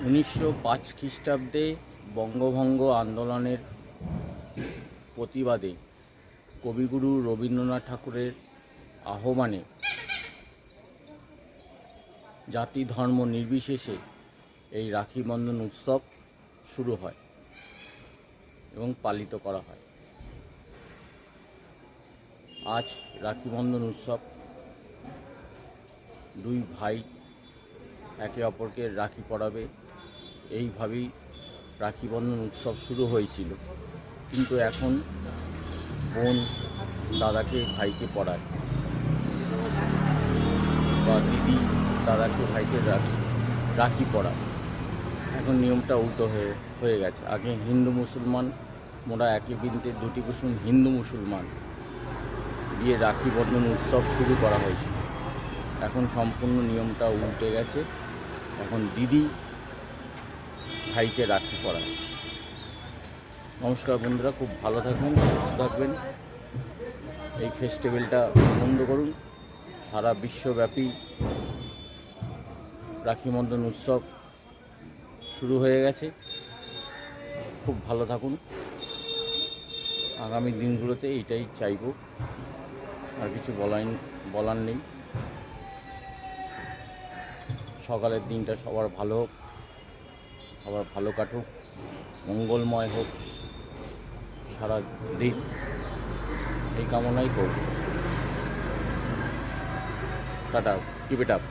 1905 খ্রিস্টাব্দে বঙ্গভঙ্গ আন্দোলনের প্রতিবাদে কবিগুরু রবীন্দ্রনাথ ঠাকুরের আহ্বানে জাতি ধর্ম নির্বিশেষে এই রাখি বন্ধন উৎসব শুরু হয় এবং পালিত করা হয়। আজ রাখি বন্ধন উৎসব, দুই ভাই একে অপরকে রাখি পরাবে, এইভাবেই রাখি বন্ধন উৎসব শুরু হয়েছিল। কিন্তু এখন বোন দাদাকে ভাইকে পরায় বা দিদি দাদাকে ভাইকে রাখি পরায়। এখন নিয়মটা উল্টো হয়ে গেছে। আগে হিন্দু মুসলমান মোরা একই বৃন্তে দুটি কুসুম হিন্দু মুসলমান দিয়ে রাখি বন্ধন উৎসব শুরু করা হয়েছিল। এখন সম্পূর্ণ নিয়মটা উল্টে গেছে। এখন দিদি ভাইকে রাখি পরায়। নমস্কার বন্ধুরা, খুব ভালো থাকবেন, সুস্থ থাকবেন। এই ফেস্টিভ্যালটা আনন্দ করুন। সারা বিশ্বব্যাপী রাখি বন্ধন উৎসব শুরু হয়ে গেছে। খুব ভালো থাকুন। আগামী দিনগুলোতে এইটাই চাইব, আর কিছু বলার নেই। সকালের দিনটা সবার ভালো হোক, সবার ভালো কাটুক, মঙ্গলময় হোক সারা দিন, এই কামনাই করব। Tata, keep it up.